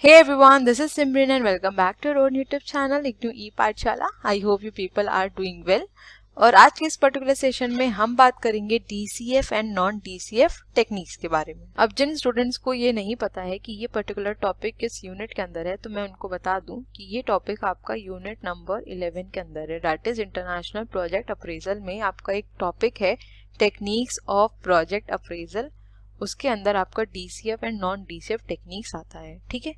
Hey everyone, this is Simran and welcome back to our own YouTube channel IGNOU E-पाठशाला। I hope you people are doing well। और आज के इस particular session में हम बात करेंगे DCF and non DCF techniques के बारे में। अब जिन स्टूडेंट्स को ये नहीं पता है कि ये पर्टिकुलर टॉपिक किस यूनिट के अंदर है, तो मैं उनको बता दूं कि ये टॉपिक आपका यूनिट नंबर 11 के अंदर है, that is international project appraisal में आपका एक टॉपिक है टेक्निक्स ऑफ प्रोजेक्ट अप्रेजल। उसके अंदर आपका DCF and non DCF techniques आता है। ठीक है,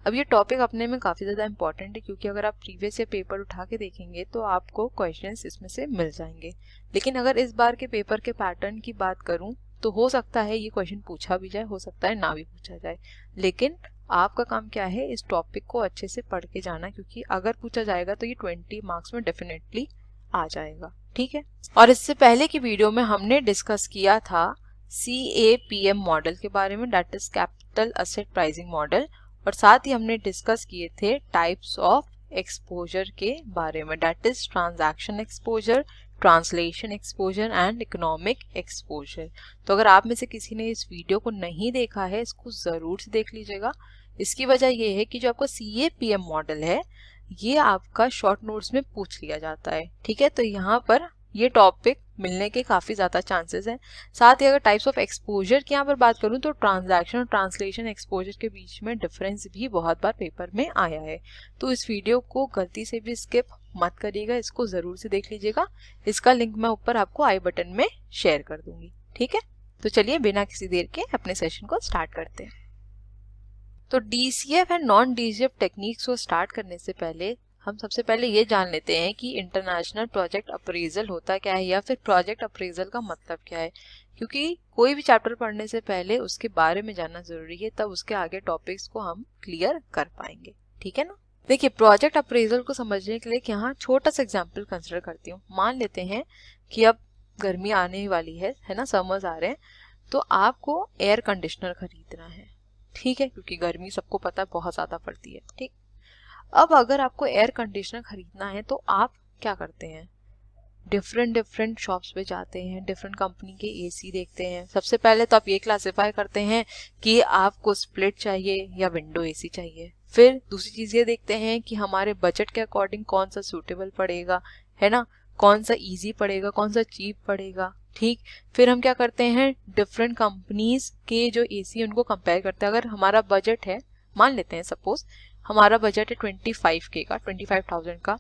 अब ये टॉपिक अपने में काफ़ी ज़्यादा इंपॉर्टेंट है क्योंकि अगर आप प्रीवियस ईयर पेपर उठा के देखेंगे तो आपको क्वेश्चंस इसमें से मिल जाएंगे। लेकिन अगर इस बार के पेपर के पैटर्न की बात करूं तो हो सकता है ये क्वेश्चन पूछा भी जाए, हो सकता है ना भी पूछा जाए। लेकिन आपका काम क्या है, इस टॉपिक को अच्छे से पढ़ के जाना, क्योंकि अगर पूछा जाएगा तो ये 20 मार्क्स में डेफिनेटली आ जाएगा। ठीक है, और इससे पहले की वीडियो में हमने डिस्कस किया था CAPM मॉडल के बारे में, that is capital asset pricing model, और साथ ही हमने डिस्कस किए थे टाइप्स ऑफ एक्सपोजर के बारे में, that is transaction exposure, translation exposure and economic exposure. तो अगर आप में से किसी ने इस वीडियो को नहीं देखा है, इसको जरूर से देख लीजिएगा। इसकी वजह ये है कि जो आपका CAPM मॉडल है ये आपका शॉर्ट नोट्स में पूछ लिया जाता है। ठीक है, तो यहाँ पर ये टॉपिक मिलने के काफ़ी ज़्यादा चांसेस हैं। साथ ही अगर टाइप्स ऑफ एक्सपोजर की यहाँ पर बात करूँ तो ट्रांजैक्शन और ट्रांसलेशन एक्सपोजर के बीच में डिफरेंस भी बहुत बार पेपर में आया है। तो इस वीडियो को गलती से भी स्किप मत करिएगा, इसको ज़रूर से देख लीजिएगा। इसका लिंक मैं ऊपर आपको आई बटन में शेयर कर दूंगी। ठीक है, तो चलिए बिना किसी देर के अपने सेशन को स्टार्ट करते हैं। तो DCF and non DCF techniques को स्टार्ट करने से पहले हम सबसे पहले ये जान लेते हैं कि इंटरनेशनल प्रोजेक्ट अप्रेजल होता क्या है, या फिर प्रोजेक्ट अप्रेजल का मतलब क्या है। क्योंकि कोई भी चैप्टर पढ़ने से पहले उसके बारे में जानना जरूरी है, तब उसके आगे टॉपिक्स को हम क्लियर कर पाएंगे। ठीक है ना। देखिए, प्रोजेक्ट अप्रेजल को समझने के लिए यहाँ छोटा सा एग्जाम्पल कंसिडर करती हूँ। मान लेते हैं कि अब गर्मी आने वाली है ना, समर्स आ रहे हैं, तो आपको एयर कंडीशनर खरीदना है। ठीक है, क्योंकि गर्मी सबको पता है बहुत ज़्यादा पड़ती है। ठीक, अब अगर आपको एयर कंडीशनर खरीदना है तो आप क्या करते हैं, डिफरेंट शॉप्स पे जाते हैं, डिफरेंट कंपनी के AC देखते हैं। सबसे पहले तो आप ये क्लासिफाई करते हैं कि आपको स्प्लिट चाहिए या विंडो AC चाहिए। फिर दूसरी चीज़ ये देखते हैं कि हमारे बजट के अकॉर्डिंग कौन सा सूटेबल पड़ेगा, है ना, कौन सा ईजी पड़ेगा, कौन सा चीप पड़ेगा। ठीक, फिर हम क्या करते हैं, डिफरेंट कंपनीज के जो AC उनको कंपेयर करते हैं। अगर हमारा बजट है, मान लेते हैं सपोज हमारा बजट है 25K का, 25,000 का,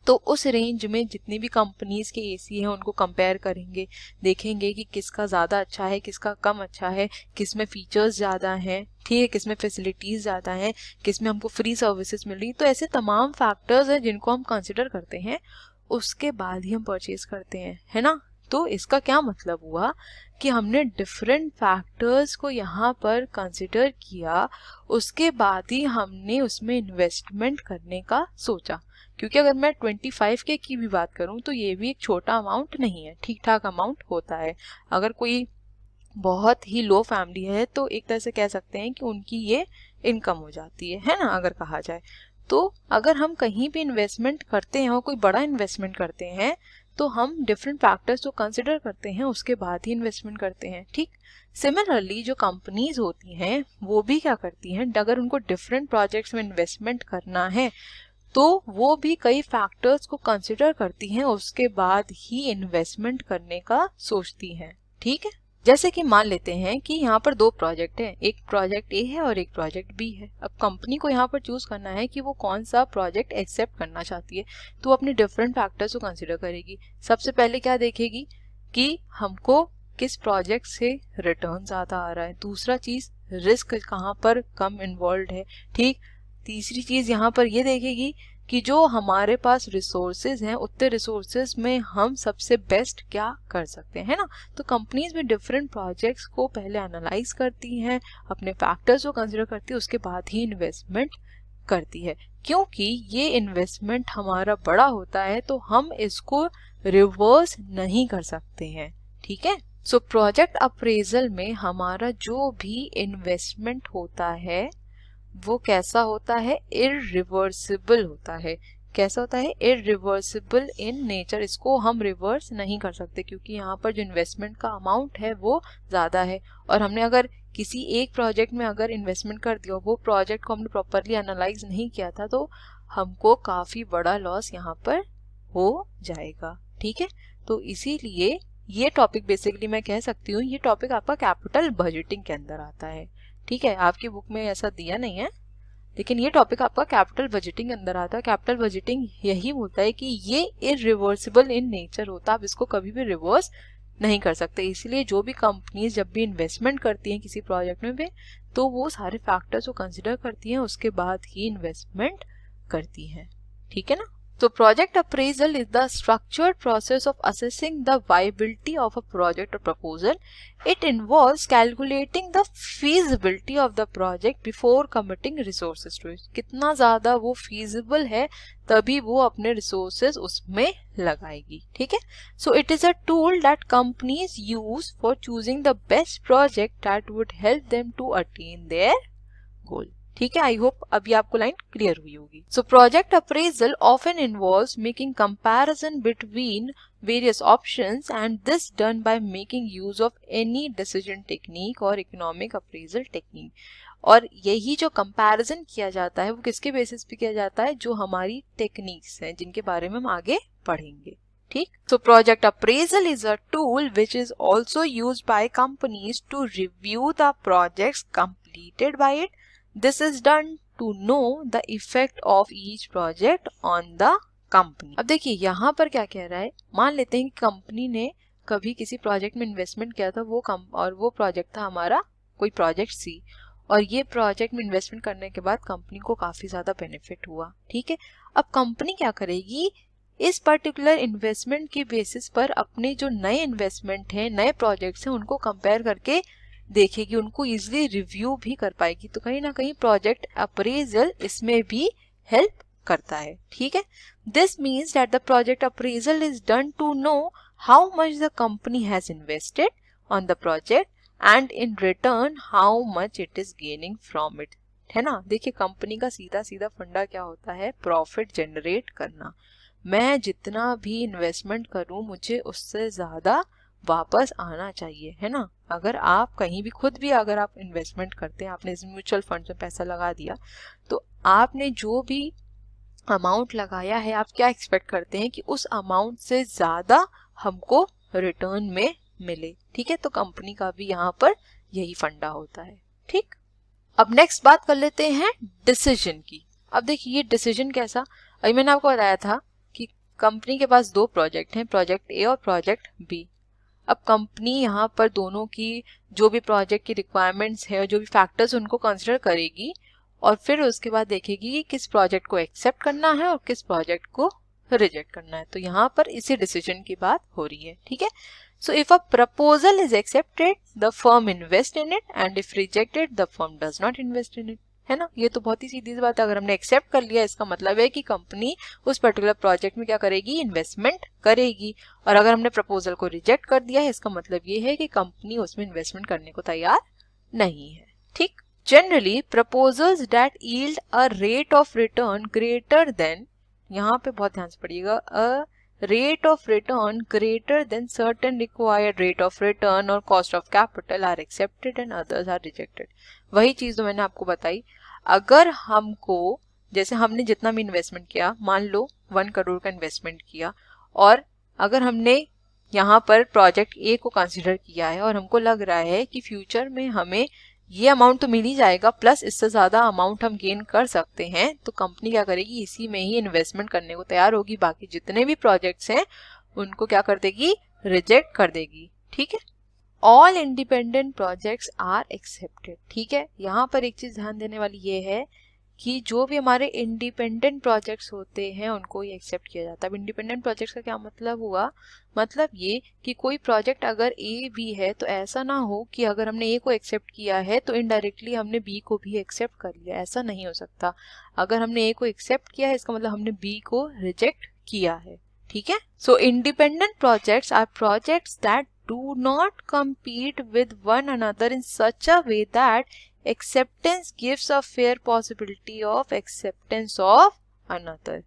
तो उस रेंज में जितनी भी कंपनीज के AC हैं उनको कंपेयर करेंगे, देखेंगे कि किसका ज़्यादा अच्छा है, किसका कम अच्छा है, किस में फीचर्स ज़्यादा हैं, ठीक है, किस में फैसिलिटीज़ ज़्यादा हैं, किस में हमको फ्री सर्विसेज मिल रही। तो ऐसे तमाम फैक्टर्स हैं जिनको हम कंसिडर करते हैं, उसके बाद ही हम परचेज करते हैं, है ना। तो इसका क्या मतलब हुआ कि हमने डिफरेंट फैक्टर्स को यहाँ पर कंसिडर किया, उसके बाद ही हमने उसमें इन्वेस्टमेंट करने का सोचा। क्योंकि अगर मैं 25K की भी बात करूँ तो ये भी एक छोटा अमाउंट नहीं है, ठीक ठाक अमाउंट होता है। अगर कोई बहुत ही लो फैमिली है तो एक तरह से कह सकते हैं कि उनकी ये इनकम हो जाती है ना, अगर कहा जाए। तो अगर हम कहीं भी इन्वेस्टमेंट करते हैं और कोई बड़ा इन्वेस्टमेंट करते हैं तो हम डिफरेंट फैक्टर्स को कंसिडर करते हैं, उसके बाद ही इन्वेस्टमेंट करते हैं। ठीक, सिमिलरली जो कंपनीज होती हैं वो भी क्या करती हैं, अगर उनको डिफरेंट प्रोजेक्ट्स में इन्वेस्टमेंट करना है तो वो भी कई फैक्टर्स को कंसिडर करती हैं, उसके बाद ही इन्वेस्टमेंट करने का सोचती हैं। ठीक है, जैसे कि मान लेते हैं कि यहाँ पर दो प्रोजेक्ट हैं, एक प्रोजेक्ट A है और एक प्रोजेक्ट B है। अब कंपनी को यहाँ पर चूज करना है कि वो कौन सा प्रोजेक्ट एक्सेप्ट करना चाहती है, तो वो अपने डिफरेंट फैक्टर्स को कंसिडर करेगी। सबसे पहले क्या देखेगी कि हमको किस प्रोजेक्ट से रिटर्न ज़्यादा आ रहा है, दूसरा चीज़ रिस्क कहाँ पर कम इन्वॉल्व है। ठीक, तीसरी चीज़ यहाँ पर ये देखेगी कि जो हमारे पास रिसोर्सेज हैं उतने रिसोर्सेज में हम सबसे बेस्ट क्या कर सकते हैं ना। तो कंपनीज में डिफरेंट प्रोजेक्ट्स को पहले एनालाइज करती हैं, अपने फैक्टर्स को कंसिडर करती है, उसके बाद ही इन्वेस्टमेंट करती है। क्योंकि ये इन्वेस्टमेंट हमारा बड़ा होता है तो हम इसको रिवर्स नहीं कर सकते हैं। ठीक है, सो प्रोजेक्ट अप्रेजल में हमारा जो भी इन्वेस्टमेंट होता है वो कैसा होता है, इररिवर्सिबल होता है। कैसा होता है, इररिवर्सिबल इन नेचर। इसको हम रिवर्स नहीं कर सकते क्योंकि यहाँ पर जो इन्वेस्टमेंट का अमाउंट है वो ज़्यादा है। और हमने अगर किसी एक प्रोजेक्ट में अगर इन्वेस्टमेंट कर दिया, वो प्रोजेक्ट को हमने प्रॉपरली एनालाइज नहीं किया था, तो हमको काफ़ी बड़ा लॉस यहाँ पर हो जाएगा। ठीक है, तो इसीलिए ये टॉपिक बेसिकली मैं कह सकती हूँ, ये टॉपिक आपका कैपिटल बजटिंग के अंदर आता है। ठीक है, आपकी बुक में ऐसा दिया नहीं है, लेकिन ये टॉपिक आपका कैपिटल बजटिंग के अंदर आता है। कैपिटल बजटिंग यही बोलता है कि ये इरिवर्सिबल इन नेचर होता है, आप इसको कभी भी रिवर्स नहीं कर सकते। इसलिए जो भी कंपनीज जब भी इन्वेस्टमेंट करती हैं किसी प्रोजेक्ट में भी, तो वो सारे फैक्टर्स को कंसिडर करती हैं, उसके बाद ही इन्वेस्टमेंट करती हैं। ठीक है ना। तो project appraisal is the structured process of assessing the viability of a project or proposal. It involves calculating the feasibility of the project before committing resources to it. कितना ज़्यादा वो feasible है तभी वो अपने resources उसमें लगाएगी। ठीक है, so it is a tool that companies use for choosing the best project that would help them to attain their goal. ठीक है, आई होप अभी आपको लाइन क्लियर हुई होगी। So project appraisal often involves making comparison between various options and this done by making use of any decision technique और economic appraisal technique. और यही जो कंपैरिजन किया जाता है वो किसके बेसिस पे किया जाता है, जो हमारी टेक्निक्स हैं जिनके बारे में हम आगे पढ़ेंगे। ठीक, so project appraisal is a tool which is also used by companies to review the projects completed by it. This is done to know the effect of each project on the company. अब देखिए यहाँ पर क्या कह रहा है, मान लेते हैं कि कंपनी ने कभी किसी प्रोजेक्ट में इन्वेस्टमेंट किया था, और वो प्रोजेक्ट था हमारा कोई प्रोजेक्ट सी, और ये प्रोजेक्ट में इन्वेस्टमेंट करने के बाद कंपनी को काफी ज्यादा बेनिफिट हुआ। ठीक है, अब कंपनी क्या करेगी, इस पर्टिकुलर इन्वेस्टमेंट के बेसिस पर अपने जो नए इन्वेस्टमेंट हैं, नए प्रोजेक्ट्स हैं, उनको कंपेयर करके देखेगी, उनको इजीली रिव्यू भी कर पाएगी। तो कहीं ना कहीं प्रोजेक्ट अप्रेजल इसमें भी हेल्प करता है। ठीक है, this means that the project appraisal is done to know how much the company has invested on the project and in return how much it is gaining from it. है ना, देखिए company का सीधा सीधा फंडा क्या होता है, प्रॉफिट जनरेट करना। मैं जितना भी इन्वेस्टमेंट करूं मुझे उससे ज्यादा वापस आना चाहिए। है ना, अगर आप कहीं भी खुद भी अगर आप इन्वेस्टमेंट करते हैं, आपने म्यूचुअल फंड में पैसा लगा दिया, तो आपने जो भी अमाउंट लगाया है आप क्या एक्सपेक्ट करते हैं कि उस अमाउंट से ज्यादा हमको रिटर्न में मिले। ठीक है, तो कंपनी का भी यहाँ पर यही फंडा होता है। ठीक, अब नेक्स्ट बात कर लेते हैं डिसीजन की। अब देखिए ये डिसीजन कैसा, अभी मैंने आपको बताया था कि कंपनी के पास दो प्रोजेक्ट हैं, प्रोजेक्ट ए और प्रोजेक्ट बी। अब कंपनी यहाँ पर दोनों की जो भी प्रोजेक्ट की रिक्वायरमेंट्स है और जो भी फैक्टर्स उनको कंसिडर करेगी, और फिर उसके बाद देखेगी कि किस प्रोजेक्ट को एक्सेप्ट करना है और किस प्रोजेक्ट को रिजेक्ट करना है। तो यहाँ पर इसी डिसीजन की बात हो रही है। ठीक है, so if a proposal is accepted the firm invest in it and if rejected the firm does not invest in it. है ना, ये तो बहुत ही सीधी सी बात है। अगर हमने एक्सेप्ट कर लिया इसका मतलब है कि कंपनी उस पर्टिकुलर प्रोजेक्ट में क्या करेगी, इन्वेस्टमेंट करेगी, और अगर हमने प्रपोजल को रिजेक्ट कर दिया है इसका मतलब ये है कि कंपनी उसमें इन्वेस्टमेंट करने को तैयार नहीं है। ठीक, generally proposals that yield a rate of return greater than, यहाँ पे बहुत ध्यान से पढ़िएगा, अ rate of return greater than certain required rate of return or cost of capital are accepted and others are rejected. वही चीज तो मैंने आपको बताई, अगर हमको जैसे हमने जितना भी इन्वेस्टमेंट किया, मान लो 1 करोड़ का इन्वेस्टमेंट किया, और अगर हमने यहाँ पर प्रोजेक्ट ए को कंसिडर किया है और हमको लग रहा है कि फ्यूचर में हमें ये अमाउंट तो मिल ही जाएगा प्लस इससे ज्यादा अमाउंट हम गेन कर सकते हैं, तो कंपनी क्या करेगी, इसी में ही इन्वेस्टमेंट करने को तैयार होगी। बाकी जितने भी प्रोजेक्ट्स हैं उनको क्या कर देगी, रिजेक्ट कर देगी। ठीक है, all independent projects are accepted. ठीक है, यहाँ पर एक चीज ध्यान देने वाली ये है कि जो भी हमारे इंडिपेंडेंट प्रोजेक्ट्स होते हैं उनको ही एक्सेप्ट किया जाता है। अब इंडिपेंडेंट प्रोजेक्ट्स का क्या मतलब हुआ, मतलब ये कि कोई प्रोजेक्ट अगर ए बी है तो ऐसा ना हो कि अगर हमने ए को एक्सेप्ट किया है तो इनडायरेक्टली हमने बी को भी एक्सेप्ट कर लिया, ऐसा नहीं हो सकता। अगर हमने ए को एक्सेप्ट किया है इसका मतलब हमने बी को रिजेक्ट किया है। ठीक है, so independent projects are projects that do not compete with one another in such a way that acceptance gives a fair possibility of acceptance of another.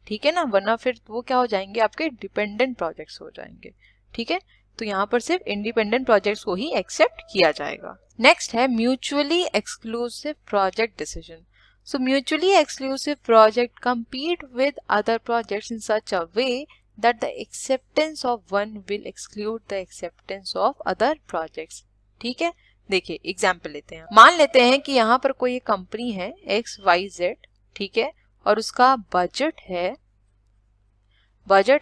ठीक है ना, वरना फिर वो क्या हो जाएंगे, आपके डिपेंडेंट प्रोजेक्ट्स हो जाएंगे। ठीक है, तो यहाँ पर सिर्फ इंडिपेंडेंट प्रोजेक्ट्स को ही एक्सेप्ट किया जाएगा। नेक्स्ट है mutually exclusive project decision. So mutually exclusive project compete with other projects in such a way that the acceptance of one will exclude the acceptance of other projects। ठीक है, देखिए example लेते हैं। मान लेते हैं कि यहाँ पर कोई एक कंपनी है XYZ, ठीक है, और उसका बजट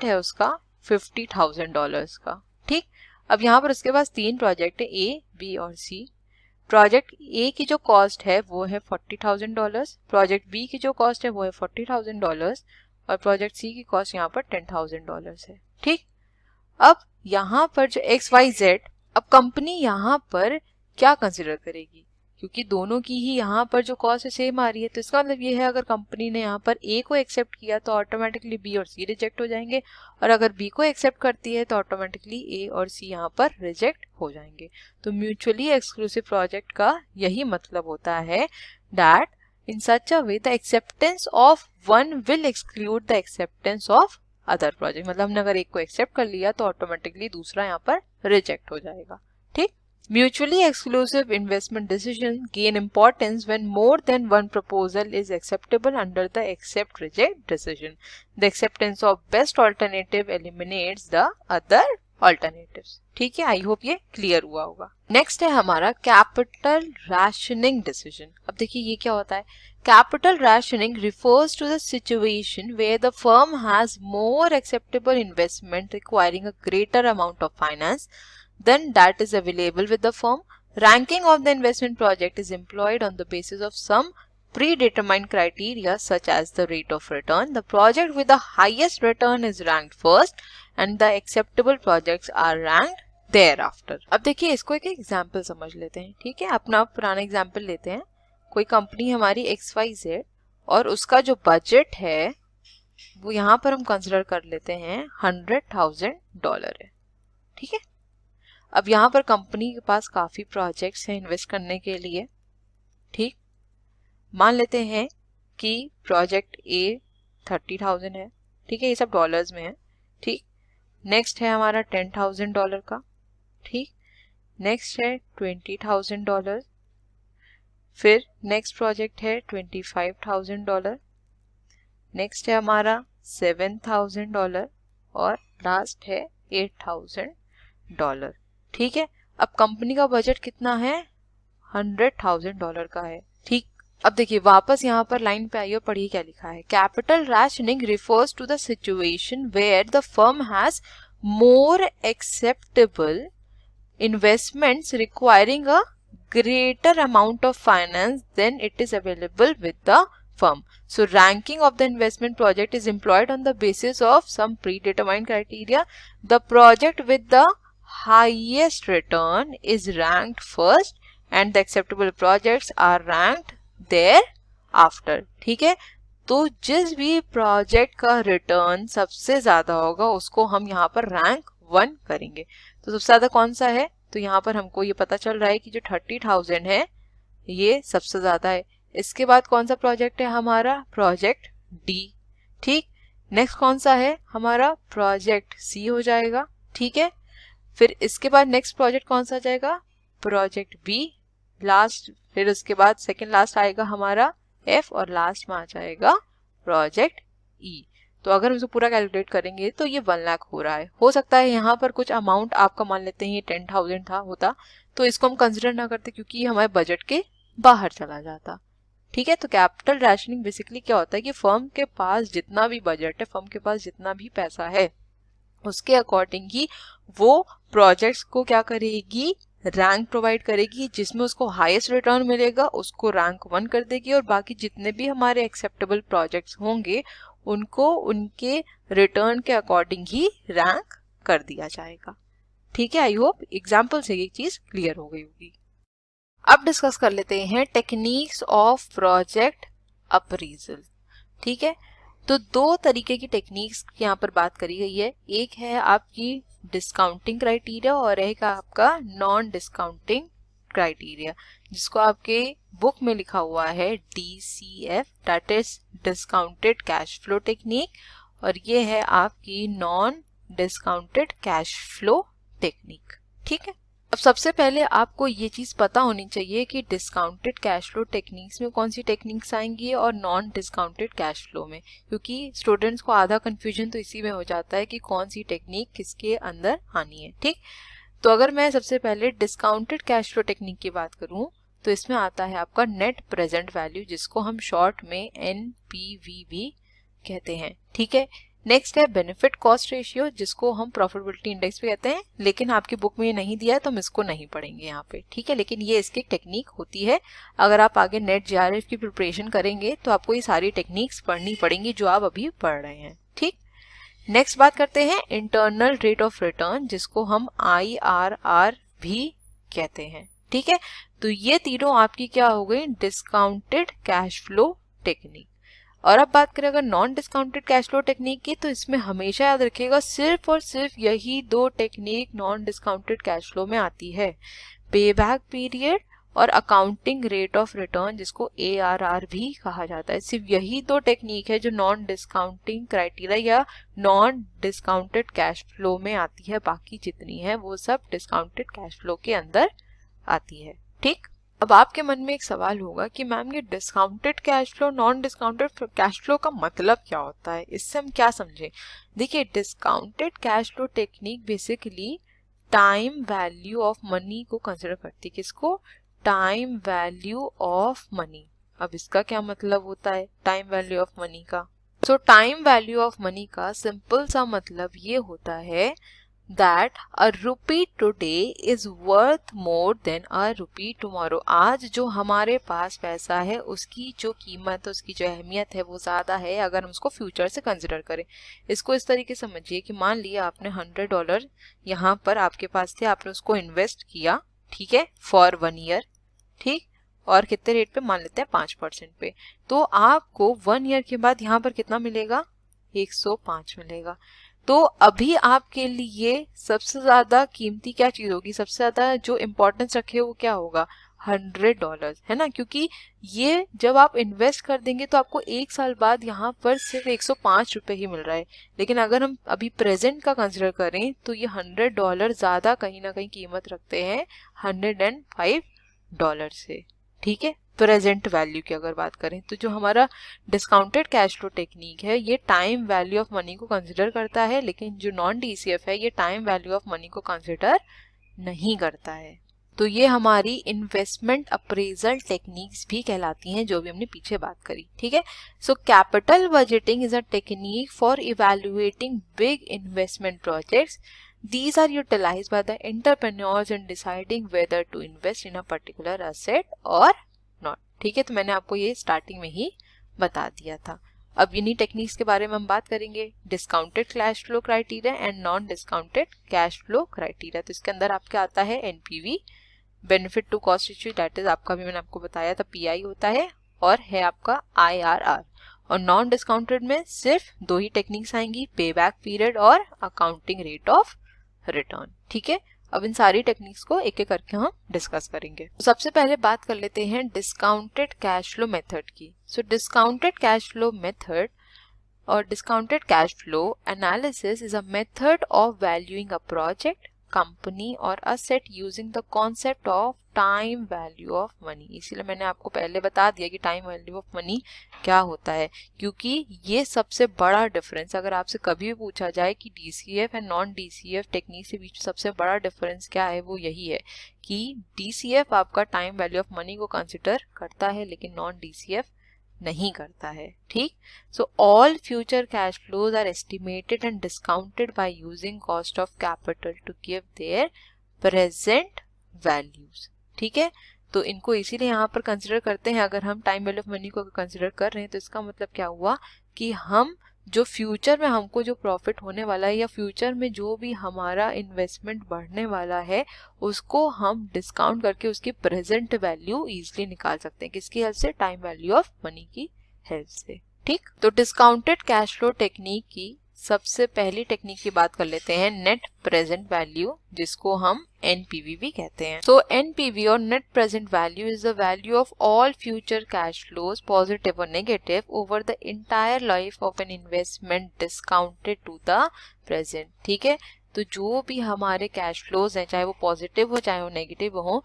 है उसका $50,000 का। ठीक, अब यहाँ पर उसके पास 3 प्रोजेक्ट है A, B और C। प्रोजेक्ट ए की जो कॉस्ट है वो है $40,000, प्रोजेक्ट बी की जो कॉस्ट है वो है $40,000 और प्रोजेक्ट सी की कॉस्ट यहाँ पर $10,000 है। ठीक, अब यहाँ पर जो XYZ, अब कंपनी यहाँ पर क्या कंसिडर करेगी, क्योंकि दोनों की ही यहाँ पर जो कॉस्ट है सेम आ रही है, तो इसका मतलब ये है अगर कंपनी ने यहाँ पर ए को एक्सेप्ट किया तो ऑटोमेटिकली बी और सी रिजेक्ट हो जाएंगे, और अगर बी को एक्सेप्ट करती है तो ऑटोमेटिकली ए और सी यहाँ पर रिजेक्ट हो जाएंगे। तो म्यूचुअली एक्सक्लूसिव प्रोजेक्ट का यही मतलब होता है that in such a way the acceptance of one will exclude the acceptance of other project. मतलब हमने अगर एक को एक्सेप्ट कर लिया तो ऑटोमेटिकली दूसरा यहाँ पर रिजेक्ट हो जाएगा। ठीक, mutually exclusive investment decisions gain importance when more than one proposal is acceptable under the accept-reject decision. The acceptance of best alternative eliminates the other alternatives. ठीक है, आई होप ये क्लियर हुआ होगा। नेक्स्ट है हमारा कैपिटल राशनिंग डिसीजन। अब देखिए ये क्या होता है। Capital rationing refers to the situation where the firm has more acceptable investment requiring a greater amount of finance then that is available with the firm. Ranking of the investment project is employed on the basis of some predetermined criteria such as the rate of return. The project with the highest return is ranked first and the acceptable projects are ranked thereafter. अब देखिए इसको एक example समझ लेते हैं। ठीक है, अपना पुराना एग्जाम्पल लेते हैं। कोई कंपनी हमारी XYZ और उसका जो बजट है वो यहाँ पर हम कंसिडर कर लेते हैं $100,000 है। ठीक है, अब यहाँ पर कंपनी के पास काफी प्रोजेक्ट्स हैं इन्वेस्ट करने के लिए। ठीक, मान लेते हैं कि प्रोजेक्ट ए 30,000 है। ठीक है, ये सब डॉलर्स में है। ठीक, नेक्स्ट है हमारा $10,000 का। ठीक, नेक्स्ट है $20,000, फिर नेक्स्ट प्रोजेक्ट है $25,000, नेक्स्ट है हमारा $7,000 और लास्ट है $8,000। ठीक है, अब कंपनी का बजट कितना है, $100,000 का है। ठीक, अब देखिए वापस यहाँ पर लाइन पे आइए और पढ़िए क्या लिखा है। Capital rationing refers to the situation where the firm has more acceptable investments requiring a greater amount of finance than it is available with the firm. So ranking of the investment project is employed on the basis of some predetermined criteria. The project with the highest return is ranked first and the acceptable projects are ranked thereafter. ठीक है, तो जिस भी project का return सबसे ज्यादा होगा उसको हम यहाँ पर रैंक 1 करेंगे। तो सबसे ज्यादा कौन सा है, तो यहाँ पर हमको ये पता चल रहा है कि जो 30,000 है ये सबसे ज्यादा है। इसके बाद कौन सा प्रोजेक्ट है हमारा, प्रोजेक्ट डी। ठीक, नेक्स्ट कौन सा है हमारा, प्रोजेक्ट सी हो जाएगा। ठीक है, फिर इसके बाद नेक्स्ट प्रोजेक्ट कौन सा जाएगा, प्रोजेक्ट बी लास्ट, फिर उसके बाद सेकंड लास्ट आएगा हमारा एफ और लास्ट में आ जाएगा प्रोजेक्ट ई। तो अगर हम इसको पूरा कैलकुलेट करेंगे तो ये 1 लाख हो रहा है। हो सकता है यहाँ पर कुछ अमाउंट आपका मान लेते हैं ये 10,000 था होता तो इसको हम कंसिडर ना करते क्योंकि ये हमारे बजट के बाहर चला जाता। ठीक है, तो कैपिटल राशनिंग बेसिकली क्या होता है कि फर्म के पास जितना भी बजट है, फर्म के पास जितना भी पैसा है उसके अकॉर्डिंग ही वो प्रोजेक्ट्स को क्या करेगी, रैंक प्रोवाइड करेगी। जिसमें उसको हाईएस्ट रिटर्न मिलेगा उसको रैंक 1 कर देगी और बाकी जितने भी हमारे एक्सेप्टेबल प्रोजेक्ट्स होंगे उनको उनके रिटर्न के अकॉर्डिंग ही रैंक कर दिया जाएगा। ठीक है, आई होप एग्जाम्पल से ये चीज क्लियर हो गई होगी। अब डिस्कस कर लेते हैं टेक्निक्स ऑफ प्रोजेक्ट अप्रेजल। ठीक है, तो 2 तरीके की टेक्निक्स यहाँ पर बात करी गई है। एक है आपकी डिस्काउंटिंग क्राइटेरिया और एक आपका नॉन डिस्काउंटिंग क्राइटेरिया, जिसको आपके बुक में लिखा हुआ है DCF, that is discounted cash flow technique, और ये है आपकी non discounted cash flow technique. ठीक है, अब सबसे पहले आपको ये चीज पता होनी चाहिए कि डिस्काउंटेड कैश फ्लो टेक्निक्स में कौन सी टेक्निक्स आएंगी और नॉन डिस्काउंटेड कैश फ्लो में, क्योंकि स्टूडेंट्स को आधा कंफ्यूजन तो इसी में हो जाता है कि कौन सी टेक्निक किसके अंदर आनी है। ठीक, तो अगर मैं सबसे पहले डिस्काउंटेड कैश फ्लो टेक्निक की बात करूं तो इसमें आता है आपका नेट प्रेजेंट वैल्यू, जिसको हम शॉर्ट में NPV भी कहते हैं। ठीक है, नेक्स्ट है बेनिफिट कॉस्ट रेशियो, जिसको हम प्रॉफिटेबिलिटी इंडेक्स भी कहते हैं, लेकिन आपकी बुक में ये नहीं दिया है तो हम इसको नहीं पढ़ेंगे यहाँ पे। ठीक है, लेकिन ये इसकी टेक्निक होती है। अगर आप आगे नेट JRF की प्रिपरेशन करेंगे तो आपको ये सारी टेक्निक्स पढ़नी पड़ेंगी जो आप अभी पढ़ रहे हैं। ठीक, नेक्स्ट बात करते हैं इंटरनल रेट ऑफ रिटर्न, जिसको हम IRR भी कहते हैं। ठीक है, तो ये तीनों आपकी क्या हो गई, डिस्काउंटेड कैश फ्लो टेक्निक। और अब बात करें अगर non discounted cash flow technique की, तो इसमें हमेशा याद रखिएगा सिर्फ और सिर्फ यही दो technique non discounted cash flow में आती है, पेबैक पीरियड और अकाउंटिंग रेट ऑफ रिटर्न, जिसको ARR भी कहा जाता है। सिर्फ यही दो टेक्निक है जो नॉन डिस्काउंटिंग क्राइटेरिया या नॉन डिस्काउंटेड कैश फ्लो में आती है, बाकी जितनी है वो सब डिस्काउंटेड कैश फ्लो के अंदर आती है। ठीक, अब आपके मन में एक सवाल होगा कि मैम ये discounted cash flow non discounted cash flow का मतलब क्या होता है, इससे हम क्या समझे। देखिए, discounted cash flow technique basically time value of money को कंसिडर करती है। किसको, टाइम वैल्यू ऑफ मनी। अब इसका क्या मतलब होता है टाइम वैल्यू ऑफ मनी का। सो टाइम वैल्यू ऑफ मनी का सिंपल सा मतलब ये होता है that a rupee today is worth more than a rupee tomorrow। आज जो हमारे पास पैसा है उसकी जो कीमत, उसकी जो अहमियत है वो ज़्यादा है अगर हम उसको फ्यूचर से कंसिडर करें। इसको इस तरीके से समझिए कि मान लिया आपने $100 यहाँ पर आपके पास थे, आपने उसको इन्वेस्ट किया, ठीक है, फॉर 1 ईयर। ठीक, और कितने रेट पे, मान लेते हैं 5% पे, तो आपको 1 ईयर के बाद यहाँ पर कितना मिलेगा, 105 मिलेगा। तो अभी आपके लिए सबसे ज्यादा कीमती क्या चीज होगी, सबसे ज्यादा जो इम्पोर्टेंस रखे वो क्या होगा, $100, है ना, क्योंकि ये जब आप इन्वेस्ट कर देंगे तो आपको 1 साल बाद यहाँ पर सिर्फ 105 रुपए ही मिल रहा है। लेकिन अगर हम अभी प्रेजेंट का कंसिडर करें तो ये $100 ज्यादा कहीं ना कहीं कीमत रखते हैं $105 से। ठीक है, प्रेजेंट वैल्यू की अगर बात करें तो जो हमारा डिस्काउंटेड कैश फ्लो टेक्निक है ये टाइम वैल्यू ऑफ मनी को कंसिडर करता है, लेकिन जो नॉन DCF है ये टाइम वैल्यू ऑफ मनी को कंसिडर नहीं करता है। तो ये हमारी इन्वेस्टमेंट अप्रेजल टेक्निक्स भी कहलाती हैं, जो भी हमने पीछे बात करी। ठीक है, so capital budgeting is a technique for evaluating big investment projects. These are utilized by the entrepreneurs in deciding whether to invest in a particular asset or not। ठीक है, तो मैंने आपको ये स्टार्टिंग में ही बता दिया था। अब इन्हीं टेक्निक्स के बारे में हम बात करेंगे, discounted cash flow criteria and non discounted cash flow criteria. तो इसके अंदर आपके आता है NPV, benefit to cost ratio, that is आपका भी मैंने आपको बताया था PI होता है, और है आपका IRR। और नॉन डिस्काउंटेड में सिर्फ दो ही टेक्निक्स आएंगी, पेबैक पीरियड और अकाउंटिंग रेट ऑफ रिटर्न। ठीक है, अब इन सारी टेक्निक्स को एक एक करके हम डिस्कस करेंगे। तो सबसे पहले बात कर लेते हैं डिस्काउंटेड कैश फ्लो मेथड की। So discounted cash flow method और discounted cash flow analysis is a method of valuing a project, company और asset using the concept of time value of money. इसीलिए मैंने आपको पहले बता दिया कि टाइम वैल्यू ऑफ मनी क्या होता है, क्योंकि ये सबसे बड़ा डिफरेंस, अगर आपसे कभी भी पूछा जाए कि DCF and non DCF technique के बीच सबसे बड़ा डिफरेंस क्या है, वो यही है कि DCF आपका टाइम वैल्यू ऑफ मनी को कंसिडर करता है लेकिन नॉन DCF नहीं करता है। ठीक, so all future cash flows are estimated and discounted by using cost of capital to give their present values. ठीक है, तो इनको इसीलिए यहाँ पर कंसिडर करते हैं। अगर हम टाइम वैल्यू ऑफ मनी को कंसिडर कर रहे हैं तो इसका मतलब क्या हुआ कि हम जो फ्यूचर में हमको जो प्रॉफिट होने वाला है या फ्यूचर में जो भी हमारा इन्वेस्टमेंट बढ़ने वाला है उसको हम डिस्काउंट करके उसकी प्रेजेंट वैल्यू इजीली निकाल सकते हैं। किसकी हेल्प से, टाइम वैल्यू ऑफ मनी की हेल्प से। ठीक, तो डिस्काउंटेड कैश फ्लो टेक्निक की सबसे पहली टेक्निक की बात कर लेते हैं, नेट प्रेजेंट वैल्यू, जिसको हम NPV भी कहते हैं। सो NPV और net present value is the value of all future cash flows, positive और negative, over the entire life of an investment discounted to the present. ठीक है, तो जो भी हमारे कैश फ्लोज हैं, चाहे वो पॉजिटिव हो चाहे वो नेगेटिव हो,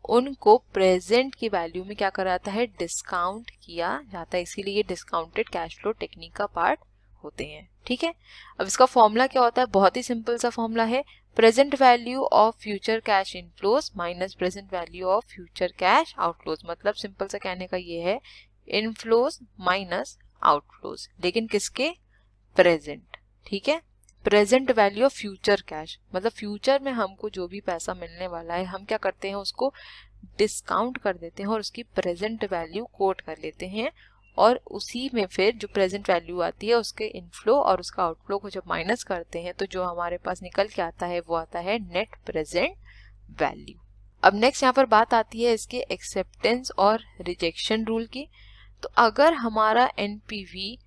उनको प्रेजेंट की वैल्यू में क्या करा जाता है, डिस्काउंट किया जाता है। इसीलिए ये डिस्काउंटेड कैश फ्लो टेक्निक का पार्ट होते हैं। ठीक है, अब इसका फॉर्मूला क्या होता है, बहुत ही सिंपल सा फॉर्मूला है, present value of future cash inflows minus present value of future cash outflows. मतलब सिंपल सा कहने का ये है, इनफ्लोज माइनस आउटफ्लोज, लेकिन किसके, प्रेजेंट। ठीक है, present value of future cash, मतलब फ्यूचर में हमको जो भी पैसा मिलने वाला है हम क्या करते हैं, उसको डिस्काउंट कर देते हैं और उसकी प्रेजेंट वैल्यू कोट कर लेते हैं, और उसी में फिर जो प्रेजेंट वैल्यू आती है उसके इनफ्लो और उसका आउटफ्लो को जब माइनस करते हैं तो जो हमारे पास निकल के आता है वो आता है नेट प्रेजेंट वैल्यू। अब नेक्स्ट यहाँ पर बात आती है इसके एक्सेप्टेंस और रिजेक्शन रूल की। तो अगर हमारा एनपीवी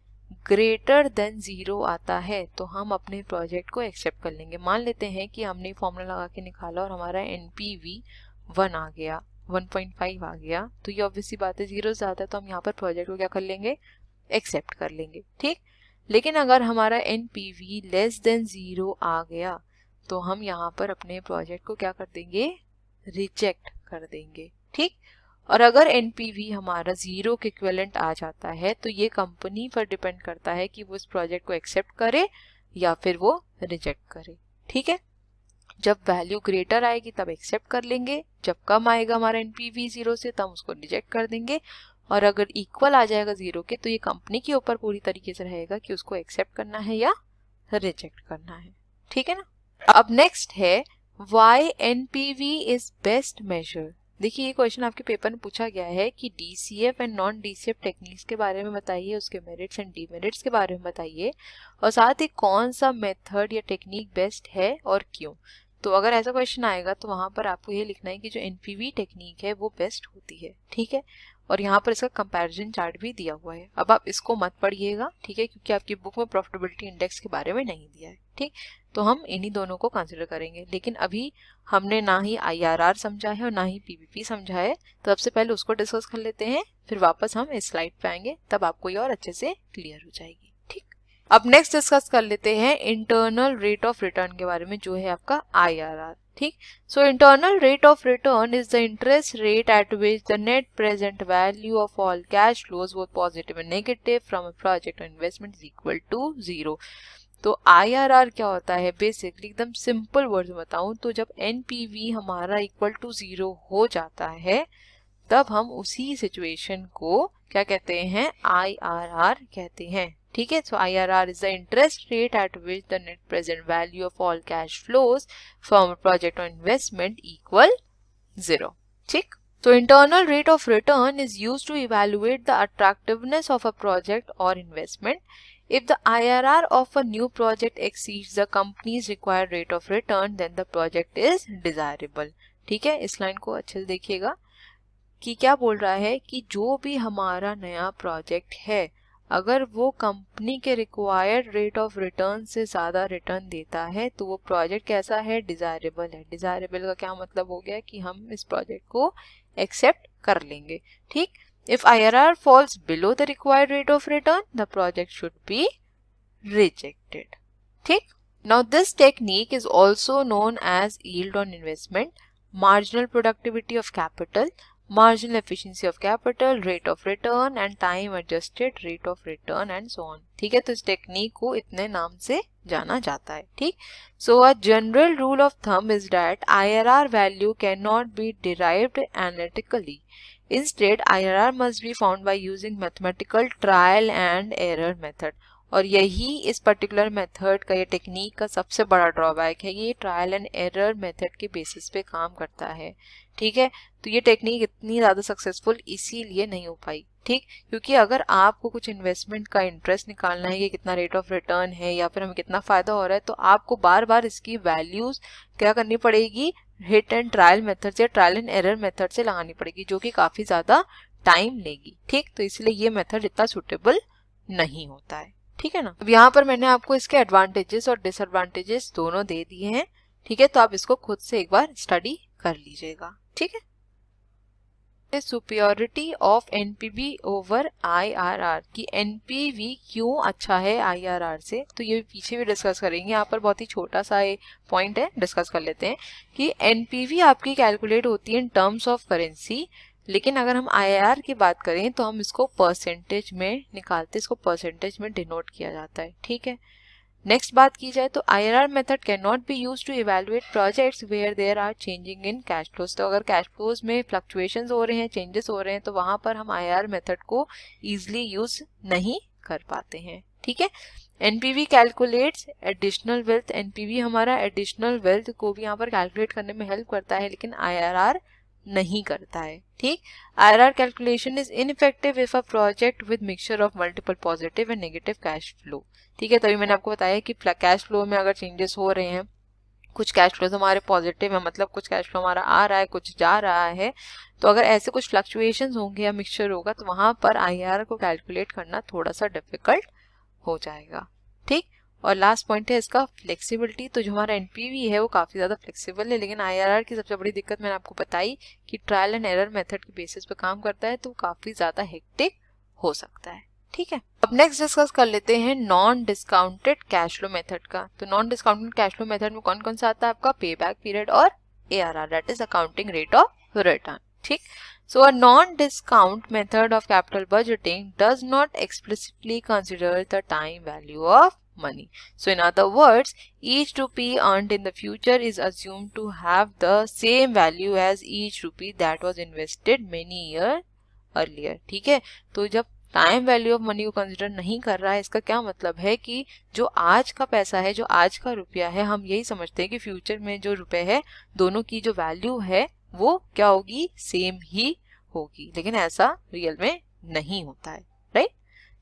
ग्रेटर देन 0 आता है तो हम अपने प्रोजेक्ट को एक्सेप्ट कर लेंगे। मान लेते हैं कि हमने फॉर्मूला लगा के निकाला और हमारा एनपीवी 1 आ गया, 1.5 आ गया, तो ये ऑब्वियसली बात है 0 से आता है तो हम यहाँ पर प्रोजेक्ट को क्या कर लेंगे, एक्सेप्ट कर लेंगे। ठीक, लेकिन अगर हमारा एनपीवी लेस देन 0 आ गया तो हम यहाँ पर अपने प्रोजेक्ट को क्या कर देंगे, रिजेक्ट कर देंगे। ठीक, और अगर एनपीवी हमारा 0 के इक्विवेलेंट आ जाता है तो ये कंपनी पर डिपेंड करता है कि वो इस प्रोजेक्ट को एक्सेप्ट करे या फिर वो रिजेक्ट करे। ठीक है, जब वैल्यू ग्रेटर आएगी तब एक्सेप्ट कर लेंगे, जब कम आएगा हमारा एनपीवी 0 से तब उसको रिजेक्ट कर देंगे, और अगर इक्वल आ जाएगा 0 के तो ये कंपनी के ऊपर पूरी तरीके से रहेगा कि उसको एक्सेप्ट करना है या रिजेक्ट करना है। ठीक है ना। अब नेक्स्ट है why NPV is best measure. देखिए, ये क्वेश्चन आपके पेपर में पूछा गया है कि DCF and non DCF techniques के बारे में बताइए, उसके मेरिट्स एंड डीमेरिट्स के बारे में बताइए, और साथ ही कौन सा मेथड या टेक्निक बेस्ट है और क्यों। तो अगर ऐसा क्वेश्चन आएगा तो वहां पर आपको ये लिखना है कि जो एनपीवी टेक्निक है वो बेस्ट होती है। ठीक है, और यहाँ पर इसका कंपैरिजन चार्ट भी दिया हुआ है। अब आप इसको मत पढ़िएगा, ठीक है, क्योंकि आपकी बुक में प्रॉफिटेबिलिटी इंडेक्स के बारे में नहीं दिया है। ठीक, तो हम इन्हीं दोनों को कंसिडर करेंगे, लेकिन अभी हमने ना ही आईआरआर समझा है और ना ही पीवीपी समझा है, तो सबसे पहले उसको डिस्कस कर लेते हैं, फिर वापस हम इस स्लाइड पे आएंगे, तब आपको ये और अच्छे से क्लियर हो जाएगी। ठीक, अब नेक्स्ट डिस्कस कर लेते हैं इंटरनल रेट ऑफ रिटर्न के बारे में, जो है आपका आईआरआर। ठीक, so internal rate of return is the interest rate at which the net present value of all cash flows both positive and negative from a project और investment is equal to 0। तो IRR क्या होता है, basically एकदम simple word में बताऊं तो जब एनपीवी हमारा इक्वल टू 0 हो जाता है तब हम उसी सिचुएशन को क्या कहते हैं, आईआरआर कहते हैं। ठीक है, so IRR is the interest rate at which the net present value of all cash flows from a project और इन्वेस्टमेंट इक्वल 0। ठीक, तो internal rate of return is used to evaluate the attractiveness of a project और investment. If the IRR of a new project exceeds the company's required rate of return, then the project is desirable। ठीक है, इस line को अच्छे से देखिएगा कि क्या बोल रहा है कि जो भी हमारा नया प्रोजेक्ट है अगर वो कंपनी के रिक्वायर्ड रेट ऑफ रिटर्न से ज़्यादा रिटर्न देता है तो वो प्रोजेक्ट कैसा है, डिजायरेबल है। डिजायरेबल का क्या मतलब हो गया कि हम इस प्रोजेक्ट को एक्सेप्ट कर लेंगे। ठीक, if IRR falls below the required rate of return, the project should be rejected। ठीक, now this technique is also known as yield on investment, marginal productivity of capital, marginal efficiency of capital, rate of return and time adjusted rate of return and so on। ठीक है, तो इस technique को इतने नाम से जाना जाता है। ठीक, so a general rule of thumb is that IRR value cannot be derived analytically। Instead, IRR must be found by using mathematical trial and error method। और यही इस पर्टिकुलर मेथड का, ये टेक्निक का सबसे बड़ा ड्रॉबैक है, ये ट्रायल एंड एरर मेथड के बेसिस पे काम करता है। ठीक है, तो ये टेक्निक इतनी ज़्यादा सक्सेसफुल इसीलिए नहीं हो पाई। ठीक, क्योंकि अगर आपको कुछ इन्वेस्टमेंट का इंटरेस्ट निकालना है कि कितना रेट ऑफ रिटर्न है या फिर हमें कितना फ़ायदा हो रहा है, तो आपको बार बार इसकी वैल्यूज़ क्या करनी पड़ेगी, हिट एंड ट्रायल मेथड से, ट्रायल एंड एरर मेथड से लगानी पड़ेगी, जो कि काफ़ी ज़्यादा टाइम लेगी। ठीक, तो इसलिए ये मेथड इतना सुटेबल नहीं होता है। ठीक है ना। अब यहाँ पर मैंने आपको इसके एडवांटेजेस और डिसएडवांटेजेस दोनों दे दिए हैं। ठीक है, तो आप इसको खुद से एक बार स्टडी कर लीजिएगा। ठीक है, superiority of NPV over IRR, की एनपीवी क्यों अच्छा है आईआरआर से, तो ये पीछे भी डिस्कस करेंगे। यहाँ पर बहुत ही छोटा सा पॉइंट है, डिस्कस कर लेते हैं कि एनपीवी आपकी कैलकुलेट होती है इन टर्म्स ऑफ करेंसी, लेकिन अगर हम आईआरआर की बात करें तो हम इसको परसेंटेज में निकालते हैं, इसको परसेंटेज में डिनोट किया जाता है। ठीक है, नेक्स्ट बात की जाए तो IRR method cannot be used to evaluate projects where there are changing in cash flows. तो अगर कैश फ्लोज में फ्लक्चुएशंस हो रहे हैं, चेंजेस हो रहे हैं, तो वहां पर हम आईआरआर मेथड को इजीली यूज नहीं कर पाते हैं। ठीक है, NPV calculates additional wealth, NPV हमारा एडिशनल वेल्थ को भी यहाँ पर कैलकुलेट करने में हेल्प करता है, लेकिन आईआरआर नहीं करता है। ठीक, IRR calculation is ineffective if a project with mixture of multiple positive and negative cash flow. ठीक है, तभी मैंने आपको बताया कि कैश फ्लो में अगर चेंजेस हो रहे हैं, कुछ कैश फ्लोज हमारे पॉजिटिव है, मतलब कुछ कैश फ्लो हमारा आ रहा है, कुछ जा रहा है, तो अगर ऐसे कुछ फ्लक्चुएशंस होंगे या मिक्सचर होगा तो वहां पर आईआरआर को कैलकुलेट करना थोड़ा सा डिफिकल्ट हो जाएगा। ठीक, और लास्ट पॉइंट है इसका फ्लेक्सिबिलिटी। तो जो हमारा एनपीवी है वो काफी ज्यादा फ्लेक्सिबल है, लेकिन आईआरआर की सबसे बड़ी दिक्कत मैंने आपको बताई कि ट्रायल एंड एरर मेथड के बेसिस पे काम करता है, तो काफी ज्यादा हेक्टिक हो सकता है। ठीक है, अब नेक्स्ट डिस्कस कर लेते हैं non discounted cash flow method का। तो non discounted cash flow method में कौन कौन सा आता है आपका, पे बैक पीरियड और ARR, that is accounting rate of return. ठीक, so a non-discount method of capital budgeting does not explicitly consider the time value of money. So in other words, each rupee earned in the future is assumed to have the same value as each rupee that was invested many years earlier. ठीक है, तो जब time value of money को consider नहीं कर रहा है, इसका क्या मतलब है कि जो आज का पैसा है, जो आज का रुपया है, हम यही समझते हैं कि फ्यूचर में जो रुपए है दोनों की जो वैल्यू है वो क्या होगी, सेम ही होगी, लेकिन ऐसा रियल में नहीं होता है। राइट,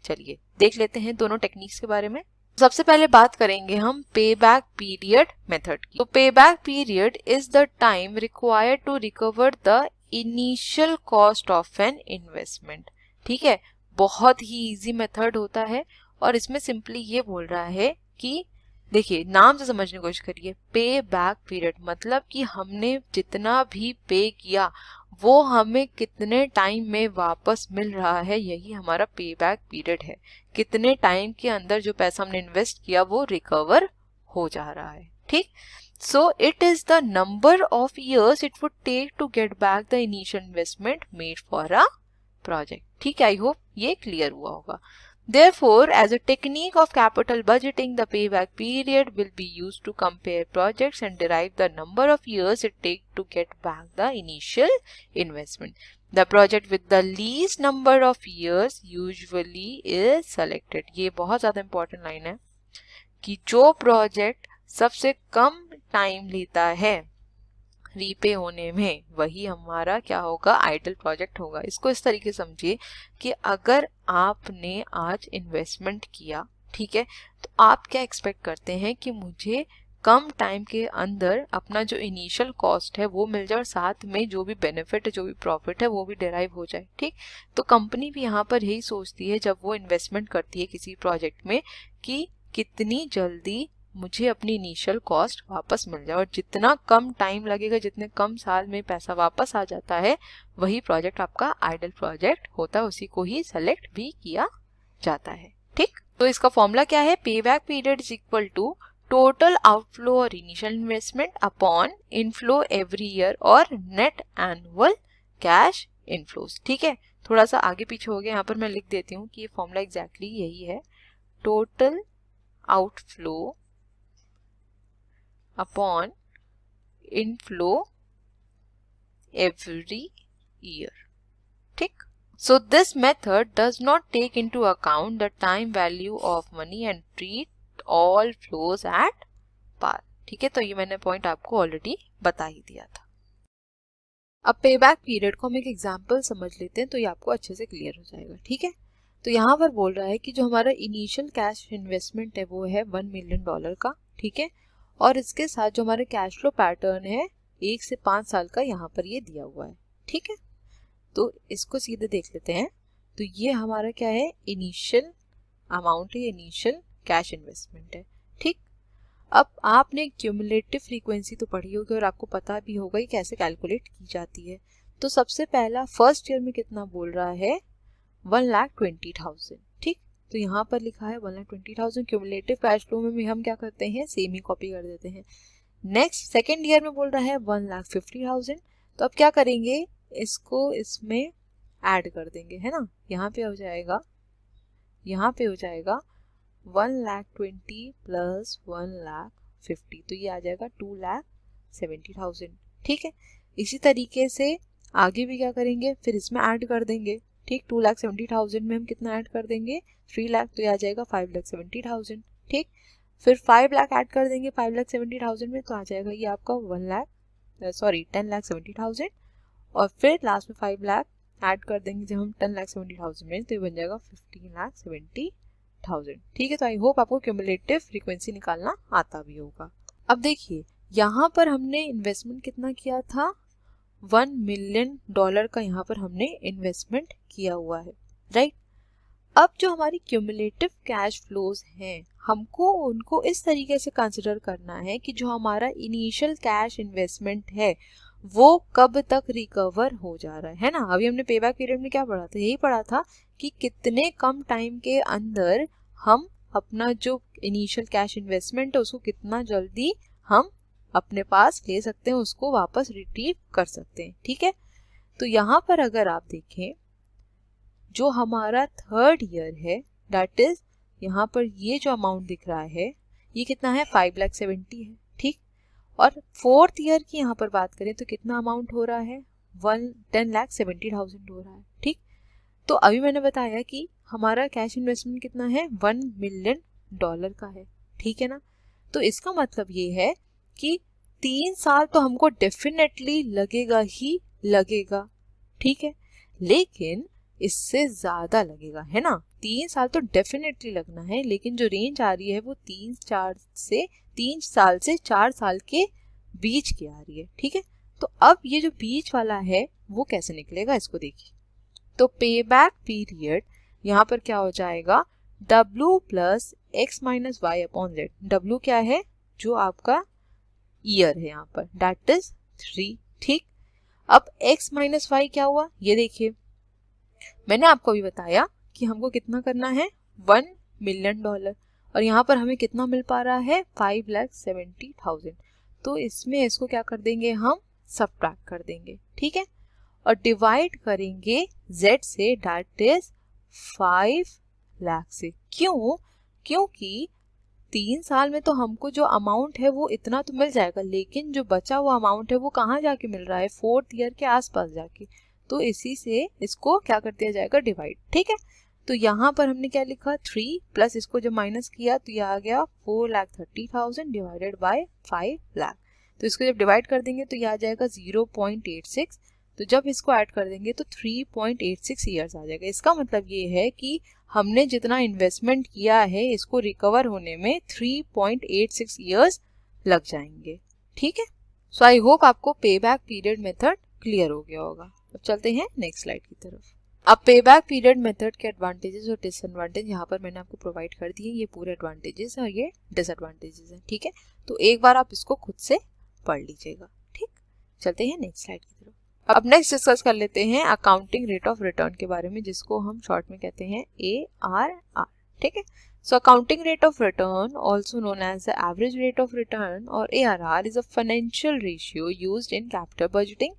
चलिए देख लेते हैं दोनों टेक्निक्स के बारे में। सबसे पहले बात करेंगे हम पे बैक पीरियड मेथड की। तो payback period is the time required to recover the initial cost of an investment. ठीक है, बहुत ही इजी मेथड होता है और इसमें सिंपली ये बोल रहा है कि देखिए, नाम से समझने की कोशिश करिए। पे बैक पीरियड मतलब कि हमने जितना भी पे किया वो हमें कितने टाइम में वापस मिल रहा है, यही हमारा पे बैक पीरियड है। कितने टाइम के अंदर जो पैसा हमने इन्वेस्ट किया वो रिकवर हो जा रहा है। ठीक, so it is the number of years it would take to get back the initial investment made for a project. ठीक है, आई होप ये क्लियर हुआ होगा। Therefore, as a technique of capital budgeting, the payback period will be used to compare projects and derive the number of years it takes to get back the initial investment. The project with the least number of years usually is selected. ये बहुत ज़्यादा important line है कि जो project सबसे कम time लेता है repay होने में, वही हमारा क्या होगा, आइडल प्रोजेक्ट होगा। इसको इस तरीके समझिए कि अगर आपने आज इन्वेस्टमेंट किया, ठीक है, तो आप क्या एक्सपेक्ट करते हैं कि मुझे कम टाइम के अंदर अपना जो इनिशियल कॉस्ट है वो मिल जाए और साथ में जो भी बेनिफिट है, जो भी प्रॉफिट है वो भी डिराइव हो जाए। ठीक, तो कंपनी भी यहाँ पर यही सोचती है जब वो इन्वेस्टमेंट करती है किसी प्रोजेक्ट में कि कितनी जल्दी मुझे अपनी इनिशियल कॉस्ट वापस मिल जाए, और जितना कम टाइम लगेगा, जितने कम साल में पैसा वापस आ जाता है, वही प्रोजेक्ट आपका आइडल प्रोजेक्ट होता है, उसी को ही सेलेक्ट भी किया जाता है। ठीक, तो इसका फॉर्मूला क्या है, payback period is equal to total outflow और initial investment upon inflow every year और नेट एनुअल कैश इनफ्लोज। ठीक है, थोड़ा सा आगे पीछे हो गया, यहाँ पर मैं लिख देती हूँ कि ये फॉर्मूला एग्जैक्टली यही है, total outflow upon inflow every year. ठीक, so this method does not take into account the time value of money and treat all flows at par. ठीक है, तो ये मैंने पॉइंट आपको ऑलरेडी बता ही दिया था। अब पे बैक पीरियड को हम एक एग्जाम्पल समझ लेते हैं तो ये आपको अच्छे से क्लियर हो जाएगा। ठीक है, तो यहाँ पर बोल रहा है कि जो हमारा इनिशियल कैश इन्वेस्टमेंट है वो है $1 मिलियन का। ठीक है, और इसके साथ जो हमारे कैश फ्लो पैटर्न है 1 से 5 साल का यहाँ पर ये दिया हुआ है। ठीक है, तो इसको सीधे देख लेते हैं। तो ये हमारा क्या है, इनिशियल अमाउंट है, इनिशियल कैश इन्वेस्टमेंट है। ठीक, अब आपने क्यूमुलेटिव फ्रीक्वेंसी तो पढ़ी होगी और आपको पता भी होगा कि कैसे कैलकुलेट की जाती है। तो सबसे पहला फर्स्ट ईयर में कितना बोल रहा है 1,20,000, ठीक। तो यहाँ पर लिखा है 1,20,000। क्यूमुलेटिव कैश फ्लो में भी हम क्या करते हैं, सेम ही कॉपी कर देते हैं। नेक्स्ट सेकेंड ईयर में बोल रहा है 1,50,000, तो अब क्या करेंगे, इसको इसमें ऐड कर देंगे, है ना। यहाँ पे हो जाएगा 1,20,000 प्लस 1,50,000, तो ये आ जाएगा 2,70,000, ठीक है। इसी तरीके से आगे भी क्या करेंगे, फिर इसमें ऐड कर देंगे, ठीक। 2,70,000 में हम कितना ऐड कर देंगे, 3 लाख, तो ये आ जाएगा 5,70,000, ठीक। फिर 5 लाख ऐड कर देंगे 5,70,000 में, तो आ जाएगा ये आपका 10,70,000, और फिर लास्ट में 5 लाख ऐड कर देंगे जब हम 10,70,000 में, तो ये बन जाएगा 15,70,000, ठीक है। तो आई होप आपको क्यूमुलेटिव फ्रीक्वेंसी निकालना आता भी होगा। अब देखिए यहाँ पर हमने इन्वेस्टमेंट कितना किया था, $1 मिलियन का यहाँ पर हमने इन्वेस्टमेंट किया हुआ है, राइट। अब जो हमारी क्यूमुलेटिव कैश फ्लोज हैं, हमको उनको इस तरीके से कंसिडर करना है कि जो हमारा इनिशियल कैश इन्वेस्टमेंट है वो कब तक रिकवर हो जा रहा है ना। अभी हमने पे बैक पीरियड में क्या पढ़ा था, यही पढ़ा था कि कितने कम टाइम के अंदर हम अपना जो इनिशियल कैश इन्वेस्टमेंट है उसको कितना जल्दी हम अपने पास ले सकते हैं, उसको वापस रिट्रीव कर सकते हैं, ठीक है। तो यहाँ पर अगर आप देखें जो हमारा थर्ड ईयर है, दैट इज यहाँ पर ये जो अमाउंट दिख रहा है ये कितना है, 5,70,000 है, ठीक। और फोर्थ ईयर की यहाँ पर बात करें तो कितना अमाउंट हो रहा है, 10,70,000 हो रहा है, ठीक। तो अभी मैंने बताया कि हमारा कैश इन्वेस्टमेंट कितना है, $1 मिलियन का है, ठीक है ना। तो इसका मतलब ये है कि 3 साल तो हमको डेफिनेटली लगेगा ही लगेगा, ठीक है, लेकिन इससे ज्यादा लगेगा, है ना। 3 साल तो डेफिनेटली लगना है, लेकिन जो रेंज आ रही है वो 3 साल से 4 साल के बीच की आ रही है, ठीक है। तो अब ये जो बीच वाला है वो कैसे निकलेगा, इसको देखिए। तो पे बैक पीरियड यहाँ पर क्या हो जाएगा, W plus x minus Y upon Z. W क्या है, जो आपका ईयर है यहाँ पर, दैट इज 3, ठीक। अब x माइनस वाई क्या हुआ, ये देखिए मैंने आपको भी बताया कि हमको कितना करना है, $1 मिलियन, और यहाँ पर हमें कितना मिल पा रहा है, 5,70,000। तो इसमें इसको क्या कर देंगे, हम सब्ट्रैक्ट कर देंगे, ठीक है, और डिवाइड करेंगे z से, दैट इज 5 लाख से। क्यों, क्योंकि 3 साल में तो हमको जो अमाउंट है वो इतना तो मिल जाएगा, लेकिन जो बचा हुआ अमाउंट है वो कहाँ जाके मिल रहा है, फोर्थ ईयर के आसपास जाके। तो इसी से इसको क्या कर दिया जाएगा, डिवाइड, ठीक है। तो यहाँ पर हमने क्या लिखा, 3 प्लस इसको जब माइनस किया तो ये आ गया 4,30,000 डिवाइडेड बाय 5 लाख। तो इसको जब डिवाइड कर देंगे तो ये आ जाएगा 0.86, तो जब इसको ऐड कर देंगे तो 3.86 ईयर्स आ जाएगा। इसका मतलब ये है कि हमने जितना इन्वेस्टमेंट किया है इसको रिकवर होने में 3.86 ईयर्स लग जाएंगे, ठीक है। सो आई होप आपको पे बैक पीरियड मेथड क्लियर हो गया होगा। अब चलते हैं नेक्स्ट स्लाइड की तरफ। अब पे बैक पीरियड मेथड के एडवांटेजेस और डिसएडवांटेज यहाँ पर मैंने आपको प्रोवाइड कर दिए, ये पूरे एडवांटेजेस और ये डिसएडवांटेजेस हैं, ठीक है। तो एक बार आप इसको खुद से पढ़ लीजिएगा, ठीक। चलते हैं नेक्स्ट स्लाइड की तरफ। अब नेक्स्ट डिस्कस कर लेते हैं अकाउंटिंग रेट ऑफ रिटर्न के बारे में, जिसको हम शॉर्ट में कहते हैं ARR, ठीक है। So accounting rate of return, also known as the average rate of return और ARR, is a financial ratio used in capital budgeting.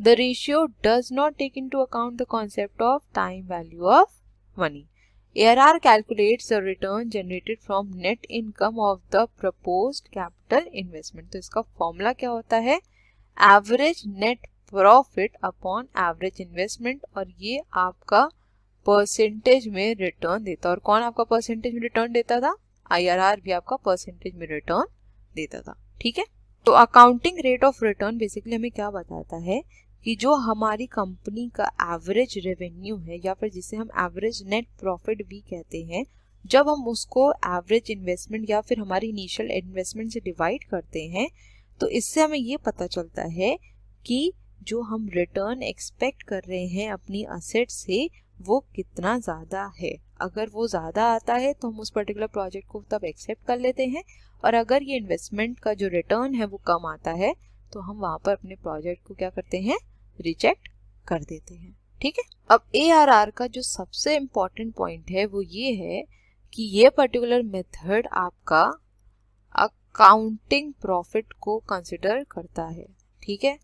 The ratio does not take into account the concept of time value of money. ARR calculates the return generated from net income of the proposed capital investment. तो इसका formula क्या होता है, average net profit upon average investment, और ये आपका percentage में return देता है। और कौन आपका परसेंटेज में रिटर्न देता था, IRR भी आपका परसेंटेज में रिटर्न देता था, ठीक है। तो accounting rate of return basically हमें क्या बताता है कि जो हमारी कंपनी का एवरेज रेवेन्यू है, या फिर जिसे हम एवरेज नेट प्रॉफिट भी कहते हैं, जब हम उसको एवरेज इन्वेस्टमेंट या फिर हमारी इनिशियल इन्वेस्टमेंट से डिवाइड करते हैं, तो इससे हमें ये पता चलता है कि जो हम रिटर्न एक्सपेक्ट कर रहे हैं अपनी असेट से वो कितना ज़्यादा है। अगर वो ज़्यादा आता है तो हम उस पर्टिकुलर प्रोजेक्ट को तब एक्सेप्ट कर लेते हैं, और अगर ये इन्वेस्टमेंट का जो रिटर्न है वो कम आता है तो हम वहाँ पर अपने प्रोजेक्ट को क्या करते हैं, रिजेक्ट कर देते हैं। ठीक है, अब ARR का जो सबसे इम्पोर्टेंट पॉइंट है वो ये है कि ये पर्टिकुलर मेथड आपका अकाउंटिंग प्रॉफिट को कंसिडर करता है। ठीक है,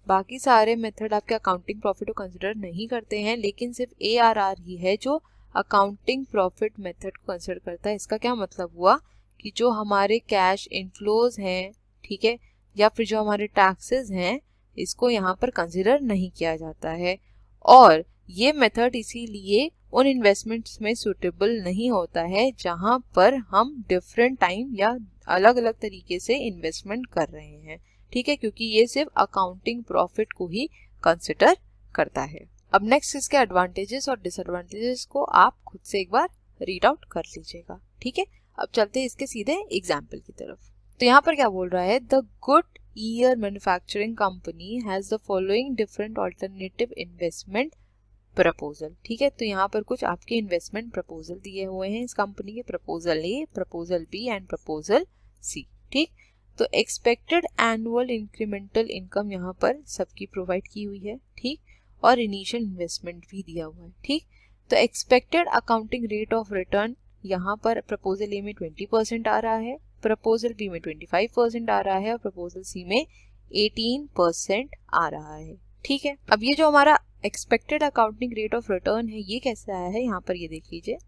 बाकी सारे मेथड आपके अकाउंटिंग प्रॉफिट को कंसिडर नहीं करते हैं, लेकिन सिर्फ ARR ही है जो अकाउंटिंग प्रॉफिट मेथड को कंसिडर करता है। इसका क्या मतलब हुआ कि जो हमारे कैश इनफ्लोज हैं, ठीक है, या फिर जो हमारे टैक्सेस हैं, इसको यहाँ पर कंसिडर नहीं किया जाता है। और ये मेथड इसीलिए उन इन्वेस्टमेंट्स में सूटेबल नहीं होता है जहां पर हम डिफरेंट टाइम या अलग अलग तरीके से इन्वेस्टमेंट कर रहे हैं। ठीक है, क्योंकि ये सिर्फ अकाउंटिंग प्रॉफिट को ही कंसिडर करता है। अब नेक्स्ट इसके एडवांटेजेस और डिसएडवांटेजेस को आप खुद से एक बार रीड आउट कर लीजिएगा। ठीक है, अब चलते हैं इसके सीधे एग्जाम्पल की तरफ। तो यहाँ पर क्या बोल रहा है, the good year manufacturing company has the following different alternative investment proposal. ठीक है, तो यहाँ पर कुछ आपके इन्वेस्टमेंट प्रपोजल दिए हुए हैं इस कंपनी के, proposal A, proposal B and proposal C. ठीक, तो एक्सपेक्टेड एनुअल इंक्रीमेंटल इनकम यहाँ पर सबकी प्रोवाइड की हुई है। ठीक, और इनिशियल इन्वेस्टमेंट भी दिया हुआ है। ठीक, तो expected accounting rate of return यहाँ पर प्रपोजल ए में 20% आ रहा है, प्रपोजल बी में 25% आ रहा है और प्रपोजल सी में 18% आ रहा है। ठीक है, अब ये जो हमारा expected accounting rate of return है ये कैसे आया है, यहाँ पर ये देख लीजिए,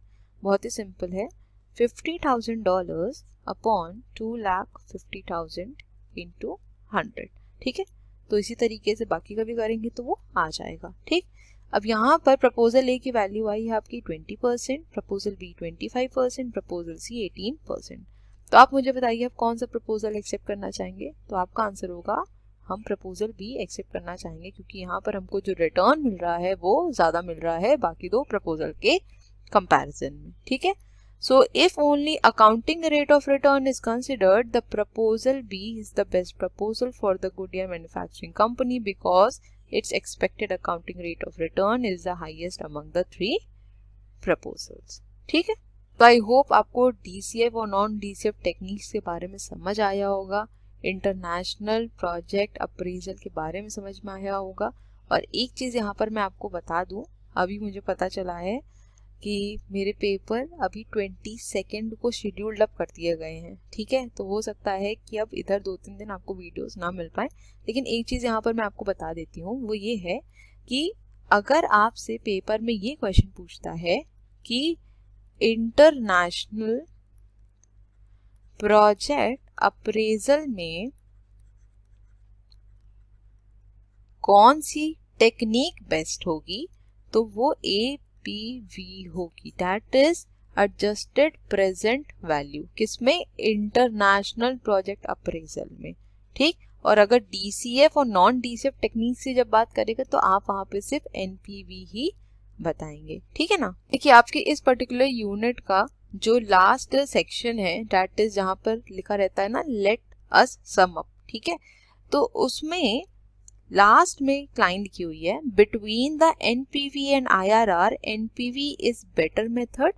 बहुत ही सिंपल है, $50,000 अपॉन 2,50,000 इंटू 100। ठीक है, तो इसी तरीके से बाकी का भी करेंगे तो वो आ जाएगा। ठीक, अब यहाँ पर प्रपोजल ए की वैल्यू आई है आपकी 20%, प्रपोजल बी 25%, प्रपोजल सी 18%। तो आप मुझे बताइए आप कौन सा प्रपोजल एक्सेप्ट करना चाहेंगे, तो आपका आंसर होगा हम प्रपोजल बी एक्सेप्ट करना चाहेंगे, क्योंकि यहाँ पर हमको जो रिटर्न मिल रहा है वो ज़्यादा मिल रहा है बाकी दो प्रपोजल के कंपैरिजन में। ठीक है, so if only accounting rate of return is considered, the proposal B is the best proposal for the Goodyear manufacturing company because its expected accounting rate of return is the highest among the three proposals। ठीक है, तो I hope आपको DCF और non DCF techniques के बारे में समझ आया होगा, इंटरनेशनल प्रोजेक्ट अप्रेजल के बारे में समझ में आया होगा। और एक चीज़ यहाँ पर मैं आपको बता दूँ, अभी मुझे पता चला है कि मेरे पेपर अभी 22 को शेड्यूल्ड अप कर दिए गए हैं। ठीक है, तो हो सकता है कि अब इधर 2-3 दिन आपको वीडियोस ना मिल पाए, लेकिन एक चीज़ यहाँ पर मैं आपको बता देती हूँ, वो ये है कि अगर आपसे पेपर में ये क्वेश्चन पूछता है कि इंटरनेशनल प्रोजेक्ट अप्रेजल में कौन सी टेक्निक बेस्ट होगी, तो वो APV होगी, that is adjusted present value. किसमें, इंटरनेशनल प्रोजेक्ट अप्रेजल में। ठीक, और अगर DCF और नॉन DCF टेक्निक से जब बात करेगा तो आप वहां पे सिर्फ NPV ही बताएंगे। ठीक है ना, देखिए आपके इस पर्टिकुलर यूनिट का जो लास्ट सेक्शन है, दैट इज जहां पर लिखा रहता है ना लेट अस सम अप। ठीक है, तो उसमें लास्ट में लाइन लिखी हुई है, between the NPV and IRR NPV is better method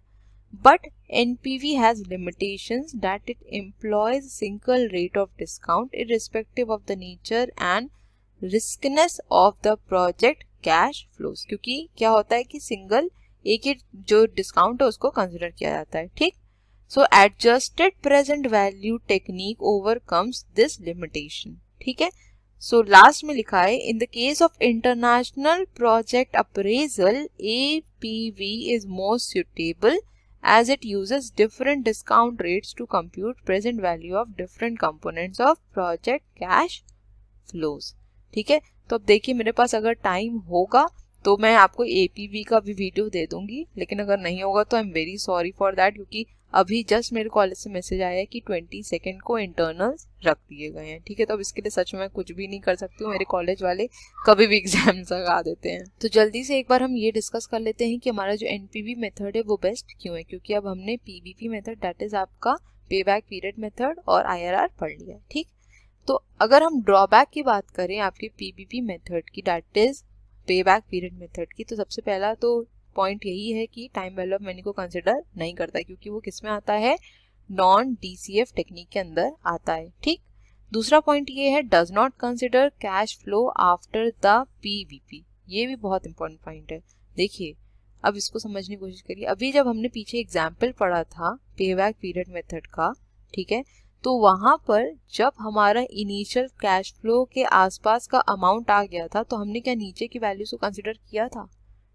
but NPV has limitations that it employs single rate of discount irrespective of the nature and riskiness of the project cash flows। क्योंकि क्या होता है कि single एक ही जो discount है उसको consider किया जाता है। ठीक, so adjusted present value technique overcomes this limitation. ठीक है, सो लास्ट में लिखा है, in the case of international project appraisal APV is most suitable as it uses different discount rates to compute present value of different components of project cash flows। ठीक है, तो अब देखिए मेरे पास अगर टाइम होगा तो मैं आपको APV का भी वीडियो दे दूंगी, लेकिन अगर नहीं होगा तो I am very sorry for that, क्योंकि अभी जस्ट मेरे कॉलेज से मैसेज आया है कि 22 को इंटरनल्स रख दिए गए हैं। ठीक है, तो अब इसके लिए सच में मैं कुछ भी नहीं कर सकती हूँ, मेरे कॉलेज वाले कभी भी एग्जाम्स लगा देते हैं। तो जल्दी से एक बार हम ये डिस्कस कर लेते हैं कि हमारा जो NPV मेथड है वो बेस्ट क्यों है, क्योंकि अब हमने PVP मेथड दैट इज आपका पे बैक पीरियड मेथड और IRR पढ़ लिया। ठीक, तो अगर हम ड्रॉबैक की बात करें आपके PVP मेथड की, दैट इज पे बैक पीरियड मेथड की, तो सबसे पहला तो पॉइंट यही है कि टाइम वैल्यू ऑफ मनी को कंसिडर नहीं करता, क्योंकि वो किस में आता है, नॉन DCF टेक्निक के अंदर आता है। ठीक, दूसरा पॉइंट ये है, does not consider cash flow after the PVP। ये भी बहुत इंपॉर्टेंट पॉइंट है। देखिए अब इसको समझने की कोशिश करिए। अभी जब हमने पीछे एग्जाम्पल पढ़ा था पे बैक पीरियड मेथड का, ठीक है, तो वहां पर जब हमारा इनिशियल कैश फ्लो के आसपास का अमाउंट आ गया था तो हमने क्या नीचे की वैल्यूज को कंसिडर किया था?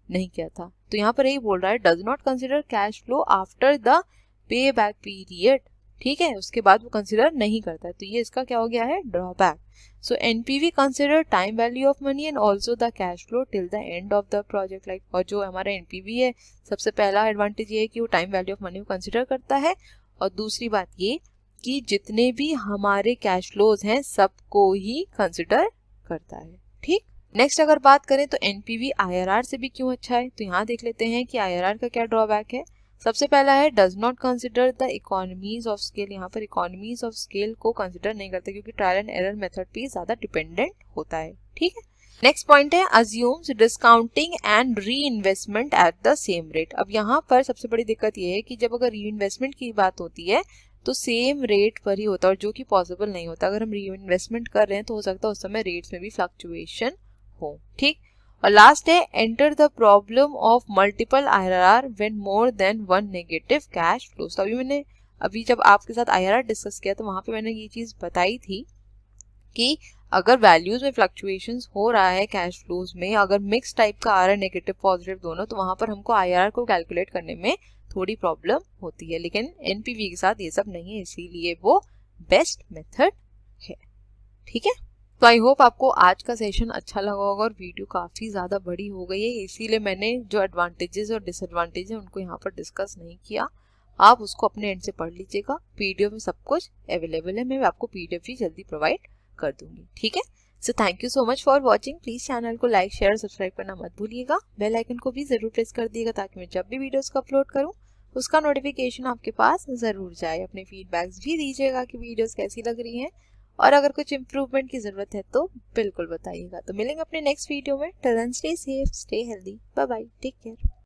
नहीं किया था। तो यहाँ पर यही बोल रहा है does not consider cash flow after the pay back period, ठीक है, उसके बाद वो कंसिडर नहीं करता है। तो ये इसका क्या हो गया है? Drawback. So NPV consider time value of money and also the cash flow till the end of the project life. और जो हमारा एनपीवी है, सबसे पहला एडवांटेज ये है कि वो टाइम वैल्यू ऑफ मनी को कंसिडर करता है, और दूसरी बात ये कि जितने भी हमारे कैश फ्लोज हैं सबको ही कंसिडर करता है, ठीक। नेक्स्ट अगर बात करें तो एनपीवी आईआरआर से भी क्यों अच्छा है, तो यहाँ देख लेते हैं कि आईआरआर का क्या ड्रॉबैक है। सबसे पहला है does not consider the economies of scale. यहाँ पर इकोनॉमीज ऑफ स्केल को कंसिडर नहीं करते क्योंकि ट्रायल एंड एरर मेथड पे ज्यादा डिपेंडेंट होता है, ठीक है। नेक्स्ट पॉइंट है assumes discounting and re investment at the same rate. अब यहाँ पर सबसे बड़ी दिक्कत ये है कि जब अगर री इन्वेस्टमेंट की बात होती है तो सेम रेट पर ही होता है, और जो कि पॉसिबल नहीं होता। अगर हम री इन्वेस्टमेंट कर रहे हैं तो हो सकता है उस समय रेट्स में भी फ्लक्चुएशन हो, ठीक। और लास्ट है enter the problem of multiple IRR when more than one negative cash flow. तो अभी जब आपके साथ आईआरआर डिस्कस किया तो वहां पे मैंने ये चीज बताई थी कि अगर वैल्यूज में फ्लक्चुएशंस हो रहा है कैश फ्लोज में, अगर मिक्स टाइप का आ रहा है नेगेटिव पॉजिटिव दोनों, तो वहां पर हमको आईआरआर को कैलकुलेट करने में थोड़ी प्रॉब्लम होती है। लेकिन एनपीवी के साथ ये सब नहीं है, इसीलिए वो बेस्ट मेथड है, ठीक है। तो आई होप आपको आज का सेशन अच्छा लगा होगा, और वीडियो काफ़ी ज़्यादा बड़ी हो गई है, इसीलिए मैंने जो एडवांटेजेस और डिसएडवांटेज है उनको यहाँ पर डिस्कस नहीं किया। आप उसको अपने एंड से पढ़ लीजिएगा, पीडीएफ में सब कुछ अवेलेबल है, मैं आपको पीडीएफ भी जल्दी प्रोवाइड कर दूंगी, ठीक है। So thank you so much for watching. Please channel को लाइक शेयर और सब्सक्राइब करना मत भूलिएगा। बेल आइकन को भी ज़रूर प्रेस कर दिएगा ताकि मैं जब भी वीडियोज़ को अपलोड करूँ उसका नोटिफिकेशन आपके पास ज़रूर जाए। अपने फीडबैक्स भी दीजिएगा कि वीडियोज़ कैसी लग रही हैं, और अगर कुछ इम्प्रूवमेंट की ज़रूरत है तो बिल्कुल बताइएगा। तो मिलेंगे अपने नेक्स्ट वीडियो में। Till then stay safe, stay healthy, bye bye, take care.